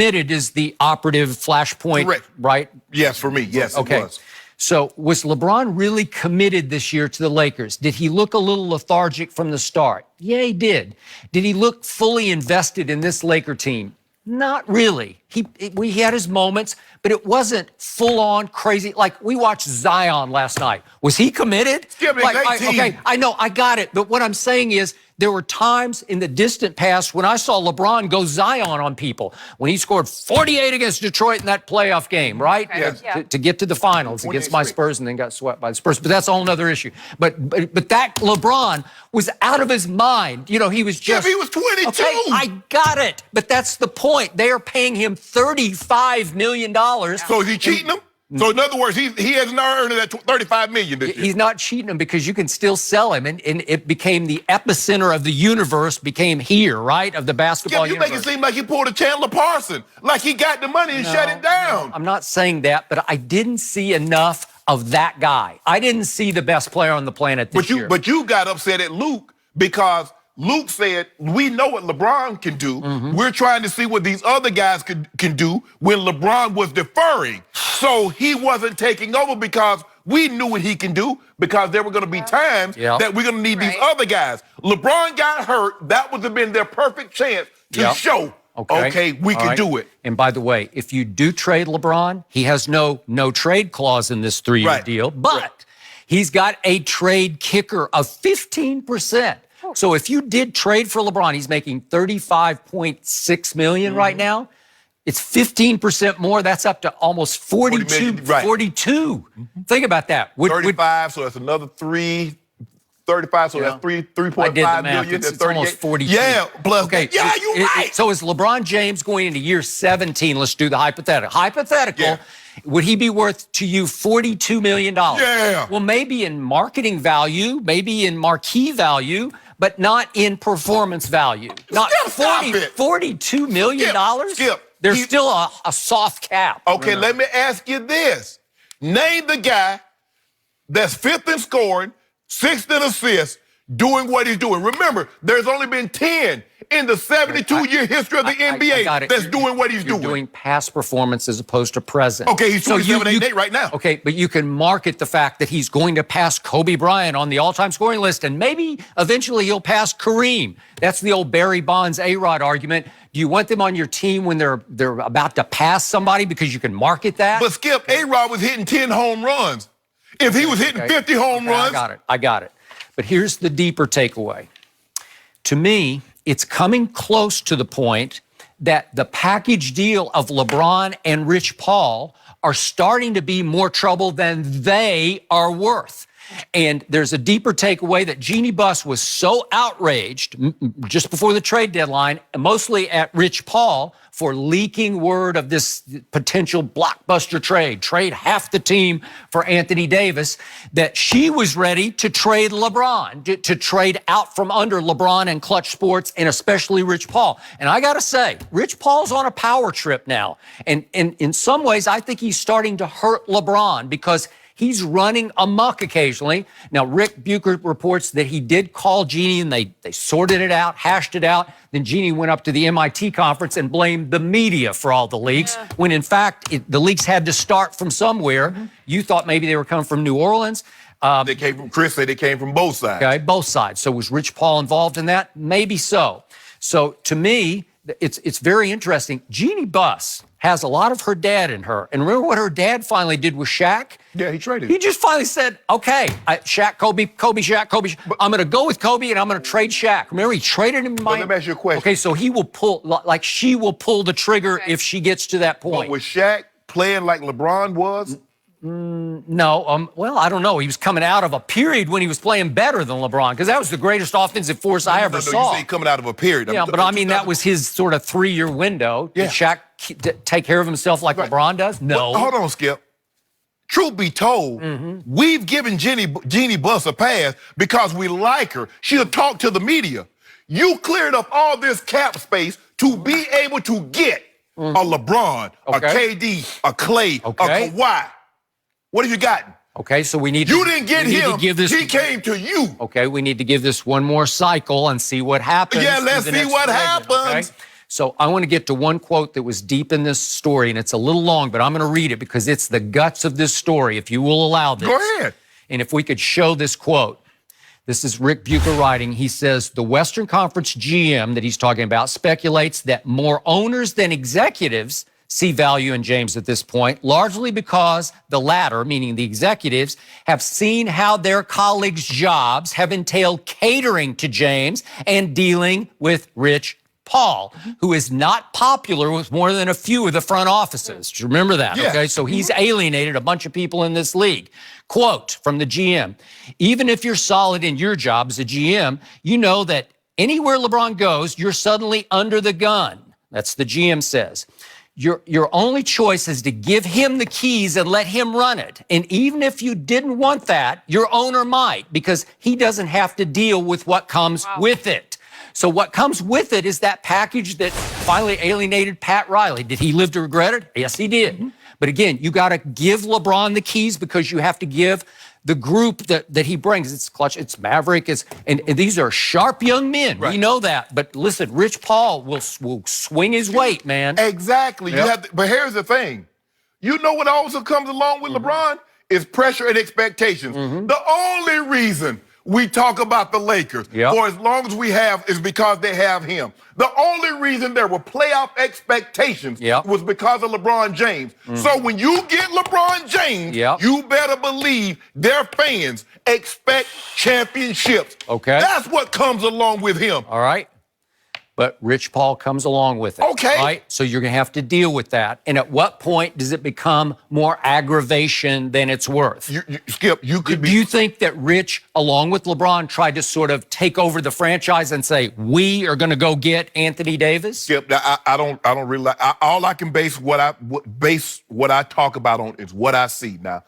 committed is the operative flashpoint, correct, right? Yes, for me, yes, okay. It was. So was LeBron really committed this year to the Lakers? Did he look a little lethargic from the start? Yeah, he did. Did he look fully invested in this Laker team? Not really. He had his moments, but it wasn't full-on crazy. Like, we watched Zion last night. Was he committed? Yeah, like, okay, I know, I got it. But what I'm saying is, there were times in the distant past when I saw LeBron go Zion on people, when he scored 48 against Detroit in that playoff game, right? Okay. Yes. Yeah. To get to the finals against my Spurs and then got swept by the Spurs. But that's a whole other issue. But that LeBron was out of his mind. You know, he was just... Yeah, he was 22. Okay, I got it. But that's the point. They are paying him $35 million. So is he cheating them? So in other words, he has not earned that $35 million this year. He's not cheating him because you can still sell him, and it became the epicenter of the universe, became here, right, of the basketball universe. You make it seem like he pulled a Chandler Parson, like he got the money and shut it down. I'm not saying that, but I didn't see enough of that guy. I didn't see the best player on the planet this year. But you got upset at Luke because Luke said, we know what LeBron can do. We're trying to see what these other guys can do when LeBron was deferring. So he wasn't taking over because we knew what he can do, because there were going to be times that we're going to need these other guys. LeBron got hurt. That would have been their perfect chance to show, okay, we can do it. And by the way, if you do trade LeBron, he has no trade clause in this 3-year deal, but he's got a trade kicker of 15%. So if you did trade for LeBron, he's making $35.6 million right now. It's 15% more. That's up to almost 42. 42. Think about that. 35, so that's another 35, so that's 3.5 million. It's almost 42. Yeah, plus. Yeah, you're right. So is LeBron James going into year 17? Let's do the hypothetical. Hypothetical. Would he be worth to you $42 million? Yeah. Well, maybe in marketing value, maybe in marquee value, but not in performance value. Not $42 million? Skip. There's still a soft cap. Okay, let me ask you this. Name the guy that's 5th in scoring, 6th in assists, doing what he's doing. Remember, there's only been 10 in the 72-year history of the NBA that's doing what he's doing. You're doing past performance as opposed to present. Okay, he's 27-8 right now. Okay, but you can market the fact that he's going to pass Kobe Bryant on the all-time scoring list, and maybe eventually he'll pass Kareem. That's the old Barry Bonds A-Rod argument. Do you want them on your team when they're about to pass somebody because you can market that? But Skip, A-Rod was hitting 10 home runs. If he was hitting 50 home runs... I got it. But here's the deeper takeaway. To me, it's coming close to the point that the package deal of LeBron and Rich Paul are starting to be more trouble than they are worth. And there's a deeper takeaway that Jeannie Buss was so outraged just before the trade deadline, mostly at Rich Paul, for leaking word of this potential blockbuster trade half the team for Anthony Davis, that she was ready to trade LeBron, to trade out from under LeBron and Clutch Sports, and especially Rich Paul. And I got to say, Rich Paul's on a power trip now. And in some ways, I think he's starting to hurt LeBron because he's running amok occasionally. Now, Rick Bucher reports that he did call Jeannie and they sorted it out, hashed it out. Then Jeannie went up to the MIT conference and blamed the media for all the leaks, when in fact, the leaks had to start from somewhere. You thought maybe they were coming from New Orleans. They came from, Chris said they came from both sides. Okay, both sides. So was Rich Paul involved in that? Maybe so. So to me, it's very interesting. Jeannie Buss has a lot of her dad in her. And remember what her dad finally did with Shaq? Yeah, he traded. He just finally said, okay, Shaq, Kobe, Shaq, Kobe. I'm going to go with Kobe and I'm going to trade Shaq. Remember, he traded him in Miami. Let me ask you a question. Okay, so he will pull, like she will pull the trigger if she gets to that point. But was Shaq playing like LeBron was? No, well, I don't know. He was coming out of a period when he was playing better than LeBron, because that was the greatest offensive force I ever saw. You say coming out of a period. Yeah, but I mean, that was his sort of 3-year window. Did Shaq take care of himself like LeBron does? No. But hold on, Skip. Truth be told, we've given Jeannie Buss a pass because we like her. She'll talk to the media. You cleared up all this cap space to be able to get a LeBron, a KD, a Clay, a Kawhi. What have you gotten? Okay, so we need You didn't get him. He came to you. Okay, we need to give this one more cycle and see what happens. Yeah, let's see what happens. Okay? So I want to get to one quote that was deep in this story, and it's a little long, but I'm going to read it because it's the guts of this story, if you will allow this. Go ahead. And if we could show this quote. This is Rick Bucher writing. He says, the Western Conference GM that he's talking about speculates that more owners than executives see value in James at this point, largely because the latter, meaning the executives, have seen how their colleagues' jobs have entailed catering to James and dealing with Rich Paul, who is not popular with more than a few of the front offices. Do you remember that? Yeah. Okay, so he's alienated a bunch of people in this league. Quote from the GM, even if you're solid in your job as a GM, you know that anywhere LeBron goes, you're suddenly under the gun. That's the GM says. Your only choice is to give him the keys and let him run it. And even if you didn't want that, your owner might, because he doesn't have to deal with what comes with it. So what comes with it is that package that finally alienated Pat Riley. Did he live to regret it? Yes, he did. But again, you got to give LeBron the keys because you have to give the group that he brings. It's Clutch, it's Maverick, and these are sharp young men. Right. We know that. But listen, Rich Paul will swing his weight, man. Exactly. Yep. You have to, but here's the thing. You know what also comes along with LeBron is pressure and expectations. The only reason we talk about the Lakers for as long as we have is because they have him. The only reason there were playoff expectations was because of LeBron James. So when you get LeBron James, you better believe their fans expect championships. Okay. That's what comes along with him. All right. But Rich Paul comes along with it. Okay. Right? So you're going to have to deal with that. And at what point does it become more aggravation than it's worth? Skip, you could be. Do you think that Rich, along with LeBron, tried to sort of take over the franchise and say, we are going to go get Anthony Davis? Skip, I don't really. All I can base what I talk about on is what I see. Now,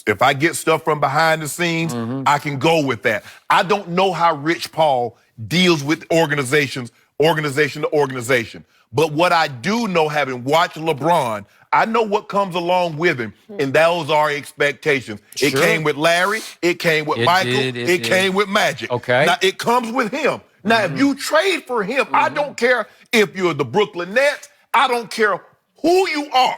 if I get stuff from behind the scenes, I can go with that. I don't know how Rich Paul deals with organization to organization. But what I do know, having watched LeBron, I know what comes along with him, and those are expectations. It came with Larry, it came with Michael, it came with Magic. Okay. Now, it comes with him. Now, if you trade for him, I don't care if you're the Brooklyn Nets, I don't care who you are,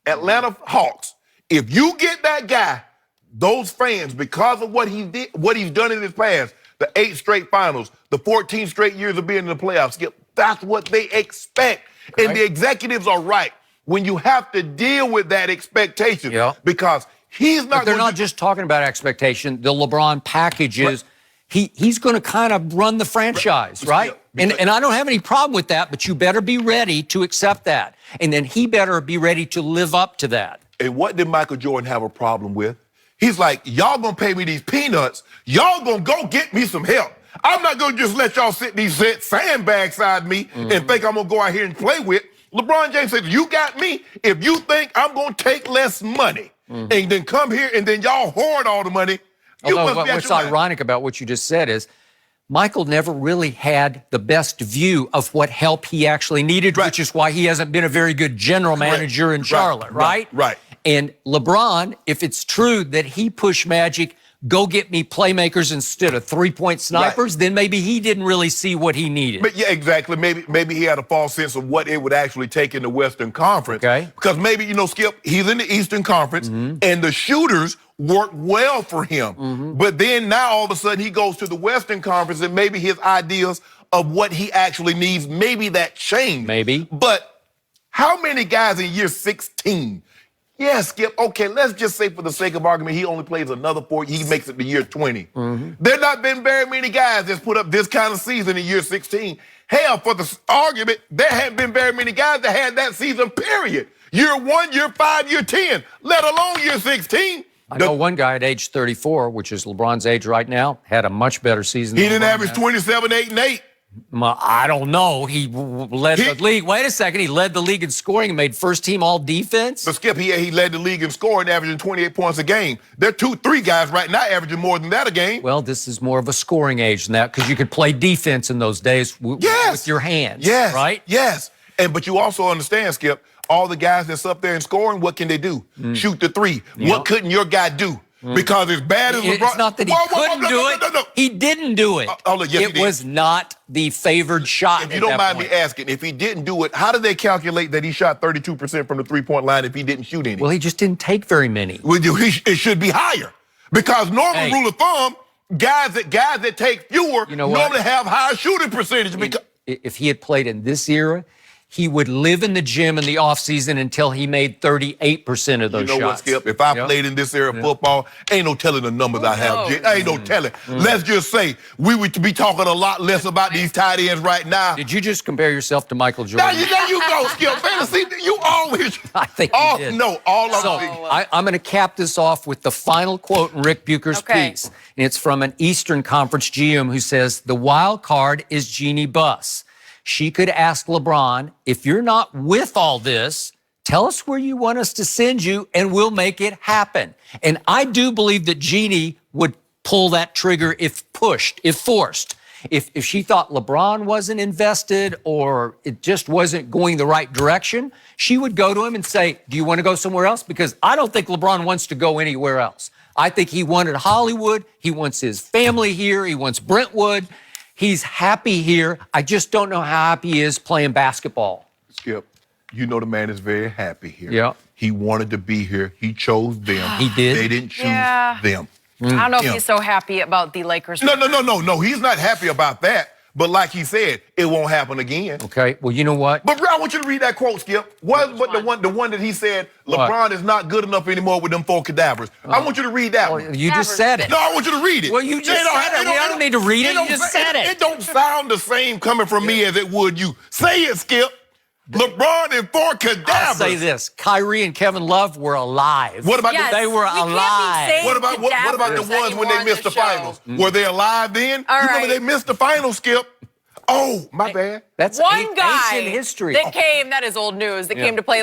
Atlanta Hawks. If you get that guy, those fans, because of what he did, what he's done in his past, the 8 straight finals, the 14 straight years of being in the playoffs, Skip, that's what they expect. Okay. And the executives are right. When you have to deal with that expectation, because he's not. But they're not just talking about expectation. The LeBron packages, he's going to kind of run the franchise, right? And I don't have any problem with that, but you better be ready to accept that. And then he better be ready to live up to that. And what did Michael Jordan have a problem with? He's like, y'all gonna pay me these peanuts. Y'all gonna go get me some help. I'm not gonna just let y'all sit these sandbags side me and think I'm gonna go out here and play with. LeBron James said, you got me. If you think I'm gonna take less money and then come here and then y'all hoard all the money, you must be what's ironic about what you just said is Michael never really had the best view of what help he actually needed, which is why he hasn't been a very good general manager in Charlotte, right? Right. And LeBron, if it's true that he pushed Magic, go get me playmakers instead of three-point snipers, then maybe he didn't really see what he needed. But yeah, exactly. Maybe he had a false sense of what it would actually take in the Western Conference. Okay. Because maybe, Skip, he's in the Eastern Conference, and the shooters work well for him. But then now all of a sudden he goes to the Western Conference, and maybe his ideas of what he actually needs, maybe that changed. Maybe. But how many guys in year 16? Yeah, Skip, okay, let's just say for the sake of argument, he only plays another 4, he makes it to year 20. There not been very many guys that's put up this kind of season in year 16. Hell, for the argument, there haven't been very many guys that had that season, period. Year 1, year 5, year 10, let alone year 16. I know one guy at age 34, which is LeBron's age right now, had a much better season. He didn't average 27, 8, and 8. I don't know. He led the league. Wait a second. He led the league in scoring and made first team all defense. But Skip, he led the league in scoring, averaging 28 points a game. There are 2-3 guys right now averaging more than that a game. Well, this is more of a scoring age than that because you could play defense in those days with your hands. Yes. Right? Yes. But you also understand, Skip, all the guys that's up there and scoring, what can they do? Shoot the 3. What couldn't your guy do? Because as bad as LeBron... It's not that he couldn't do it. No. He didn't do it. Yes, he it did. was not the favored shot. If you don't mind me asking, if he didn't do it, how did they calculate that he shot 32% from the three-point line if he didn't shoot any? Well, he just didn't take very many. Well, it should be higher. Because normal rule of thumb, guys that take fewer normally have higher shooting percentage. If he had played in this era, he would live in the gym in the offseason until he made 38% of those shots. You know what, Skip? If I played in this era of football, ain't no telling the numbers I have. Ain't no telling. Let's just say we would be talking a lot less about these tight ends right now. Did you just compare yourself to Michael Jordan? There you go, Skip. Fantasy, you always... I think you did. No, all of so them. I'm going to cap this off with the final quote in Rick Bucher's piece. And it's from an Eastern Conference GM who says, the wild card is Jeannie Buss. She could ask LeBron, if you're not with all this, tell us where you want us to send you and we'll make it happen. And I do believe that Jeannie would pull that trigger if pushed, if forced. If she thought LeBron wasn't invested or it just wasn't going the right direction, she would go to him and say, do you want to go somewhere else? Because I don't think LeBron wants to go anywhere else. I think he wanted Hollywood. He wants his family here. He wants Brentwood. He's happy here. I just don't know how happy he is playing basketball. Skip, you know the man is very happy here. Yeah. He wanted to be here. He chose them. He did. They didn't choose them. I don't know if he's so happy about the Lakers. No. He's not happy about that. But like he said, it won't happen again. Okay, well, you know what? But I want you to read that quote, Skip. The one that he said, LeBron is not good enough anymore with them four cadavers. I want you to read that one. You just said it. No, I want you to read it. Well, you just said it. I don't need to read it. You just said it. It don't sound the same coming from me as it would you. Say it, Skip. LeBron and four cadavers. I'll say this. Kyrie and Kevin Love were alive. What about they were alive? What about the ones when they missed the finals? Were they alive then? All you remember they missed the finals, Skip? Oh, my bad. That's one guy ancient history. that came, that is old news, that came to play